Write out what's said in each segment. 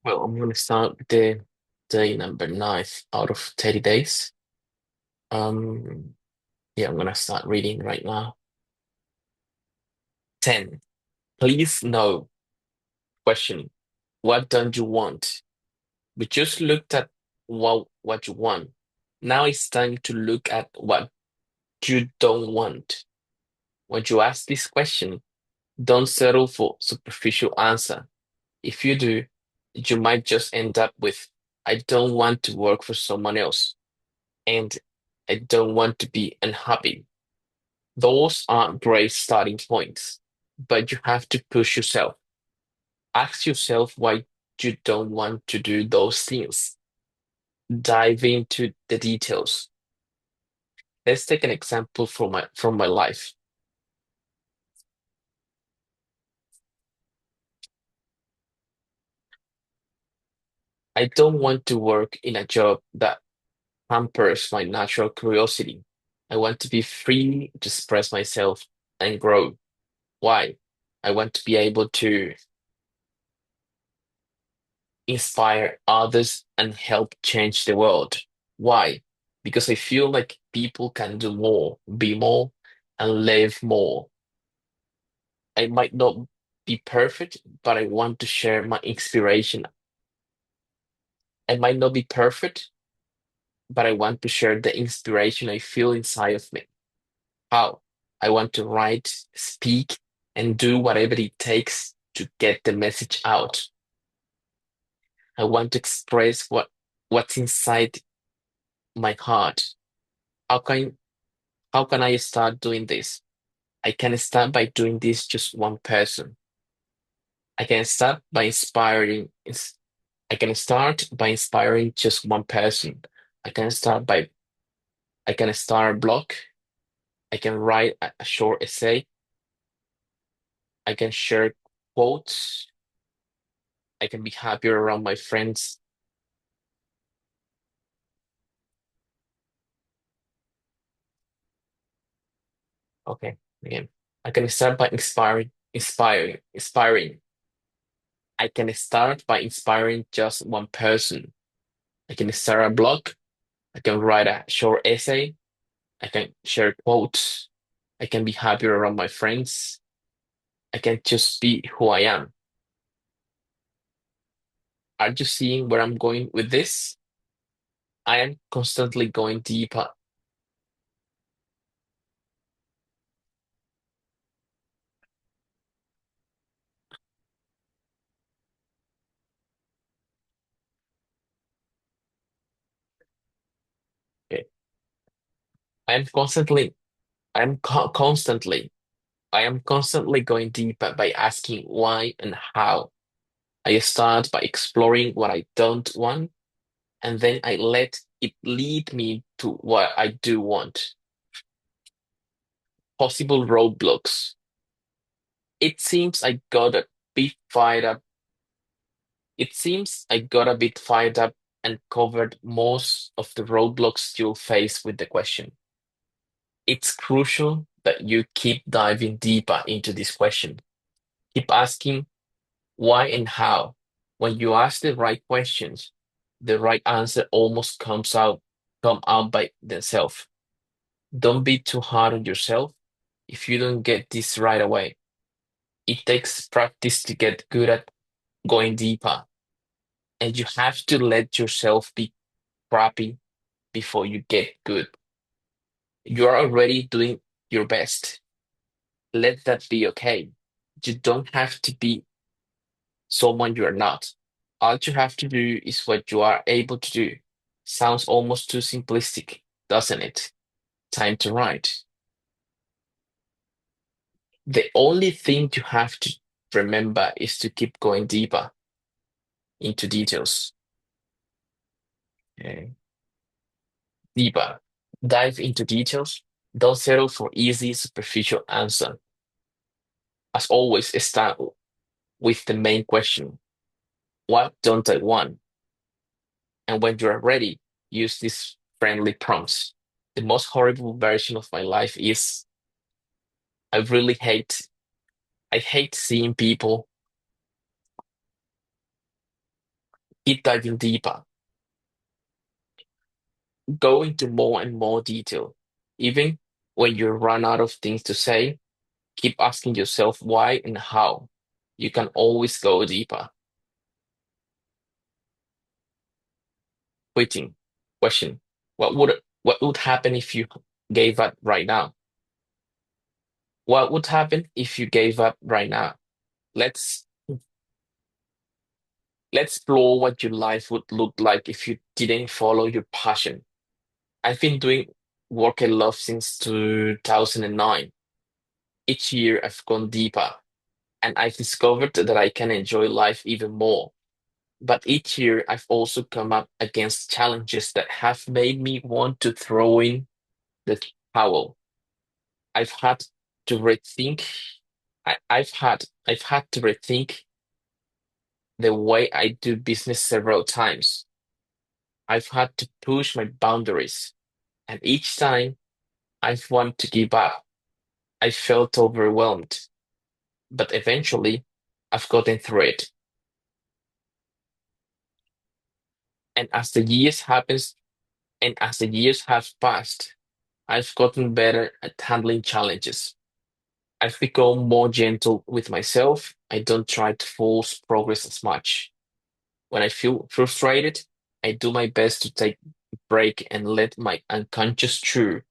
Well, I'm gonna start with the day number 9 out of 30 days. Um, yeah, I'm gonna start reading right now. 10. Please no. Question. What don't you want? We just looked at what you want. Now it's time to look at what you don't want. When you ask this question, don't settle for superficial answer. If you do, you might just end up with, I don't want to work for someone else, and I don't want to be unhappy. Those are great starting points, but you have to push yourself. Ask yourself why you don't want to do those things. Dive into the details. Let's take an example from my life. I don't want to work in a job that hampers my natural curiosity. I want to be free to express myself and grow. Why? I want to be able to inspire others and help change the world. Why? Because I feel like people can do more, be more, and live more. I might not be perfect, but I want to share my inspiration. I might not be perfect, but I want to share the inspiration I feel inside of me. How? I want to write, speak, and do whatever it takes to get the message out. I want to express what's inside my heart. How can how can I start doing this? I can start by doing this just one person. I can start by inspiring. I can start by inspiring just one person. I can start by I can start a blog. I can write a short essay. I can share quotes. I can be happier around my friends. Okay, again. I can start by inspiring. I can start by inspiring just one person. I can start a blog. I can write a short essay. I can share quotes. I can be happier around my friends. I can just be who I am. Are you seeing where I'm going with this? I am constantly going deeper. Okay. I am constantly, I am co constantly, I am constantly going deeper by asking why and how. I start by exploring what I don't want, and then I let it lead me to what I do want. Possible roadblocks. It seems I got a bit fired up. It seems I got a bit fired up and covered most of the roadblocks you'll face with the question. It's crucial that you keep diving deeper into this question. Keep asking why and how. When you ask the right questions, the right answer almost come out by themselves. Don't be too hard on yourself if you don't get this right away. It takes practice to get good at going deeper, and you have to let yourself be crappy before you get good. You are already doing your best. Let that be okay. You don't have to be someone you are not. All you have to do is what you are able to do. Sounds almost too simplistic, doesn't it? Time to write. The only thing you have to remember is to keep going deeper into details. Okay. Deeper. Dive into details. Don't settle for easy, superficial answer. As always, start with the main question. What don't I want? And when you are ready, use these friendly prompts. The most horrible version of my life is I really I hate seeing people Keep diving deeper. Go into more and more detail. Even when you run out of things to say, keep asking yourself why and how. You can always go deeper. Quitting. Question. What would happen if you gave up right now? What would happen if you gave up right now? Let's let's explore what your life would look like if you didn't follow your passion. I've been doing work I love since 2009. Each year I've gone deeper and I've discovered that I can enjoy life even more. But each year I've also come up against challenges that have made me want to throw in the towel. I've had to rethink I've had to rethink the way I do business several times. I've had to push my boundaries, and each time I've wanted to give up. I felt overwhelmed, but eventually I've gotten through it. And as the years happens and as the years have passed, I've gotten better at handling challenges. I've become more gentle with myself. I don't try to force progress as much. When I feel frustrated, I do my best to take a break and let my unconscious chew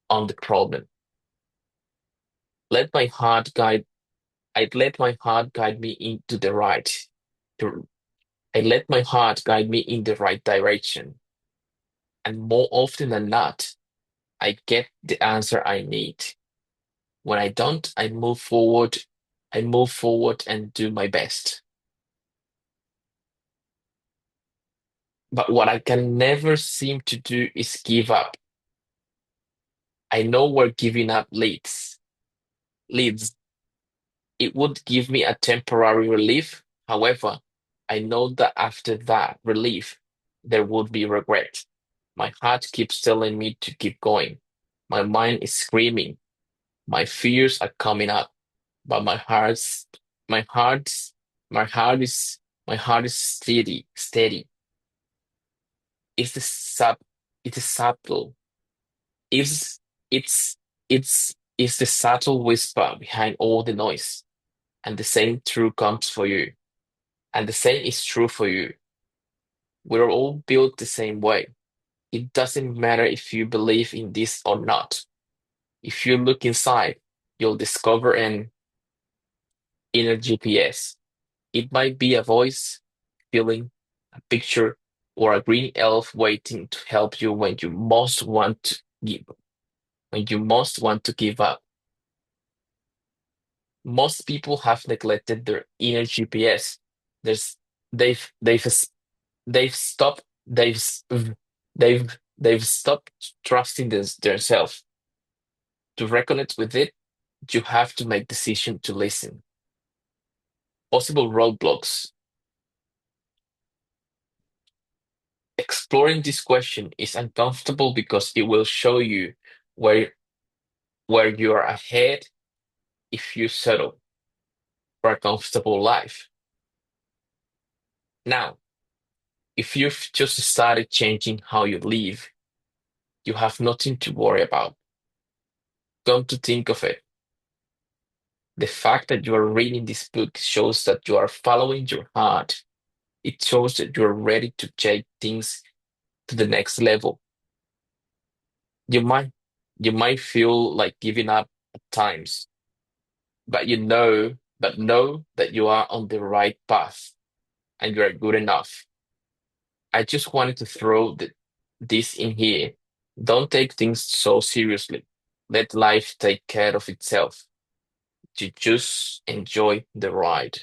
on the problem. Let my heart guide I'd let my heart guide me into the right. to- I let my heart guide me in the right direction. And more often than not, I get the answer I need. When I don't, I move forward. I move forward and do my best. But what I can never seem to do is give up. I know where giving up leads. It would give me a temporary relief. However, I know that after that relief, there would be regret. My heart keeps telling me to keep going. My mind is screaming. My fears are coming up, but my heart's, my heart is, my heart is steady. It's the sub, it is subtle. It's, it's, it's the subtle whisper behind all the noise. And the same true comes for you. And the same is true for you. We're all built the same way. It doesn't matter if you believe in this or not. If you look inside, you'll discover an inner GPS. It might be a voice, feeling, a picture, or a green elf waiting to help you when you most want to give up. Most people have neglected their inner GPS. There's they've they've stopped they've stopped trusting themselves. To reconnect with it, you have to make decision to listen. Possible roadblocks. Exploring this question is uncomfortable because it will show you where where you are ahead if you settle for a comfortable life. Now, if you've just started changing how you live, you have nothing to worry about. Come to think of it, the fact that you are reading this book shows that you are following your heart. It shows that you are ready to take things to the next level. You might you might feel like giving up at times, but know that you are on the right path and you are good enough. I just wanted to throw this in here. Don't take things so seriously. Let life take care of itself. You just enjoy the ride.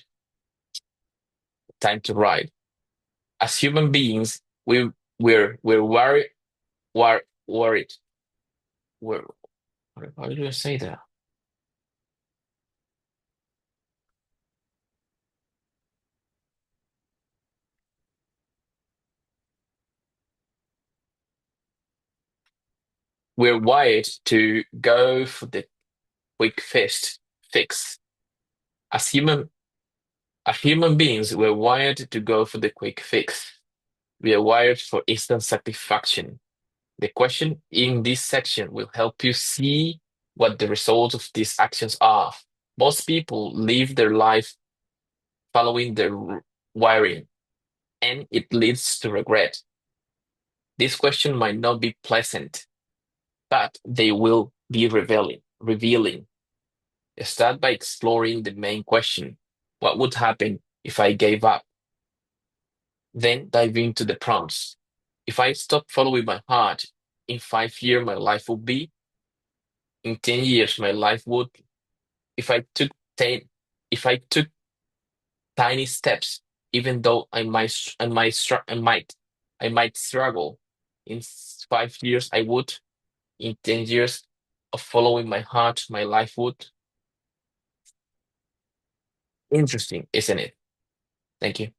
Time to ride. As human beings, we're worried. We're, how do you say that? We're wired to go for the quick fix. As human beings, we're wired to go for the quick fix. We are wired for instant satisfaction. The question in this section will help you see what the results of these actions are. Most people live their life following their wiring, and it leads to regret. This question might not be pleasant, but they will be revealing. Start by exploring the main question. What would happen if I gave up? Then dive into the prompts. If I stop following my heart, in 5 years my life would be, in 10 years my life would, if I took 10, if I took tiny steps, even though I might struggle. In 5 years I would, in 10 years of following my heart, my life would. Interesting, isn't it? Thank you.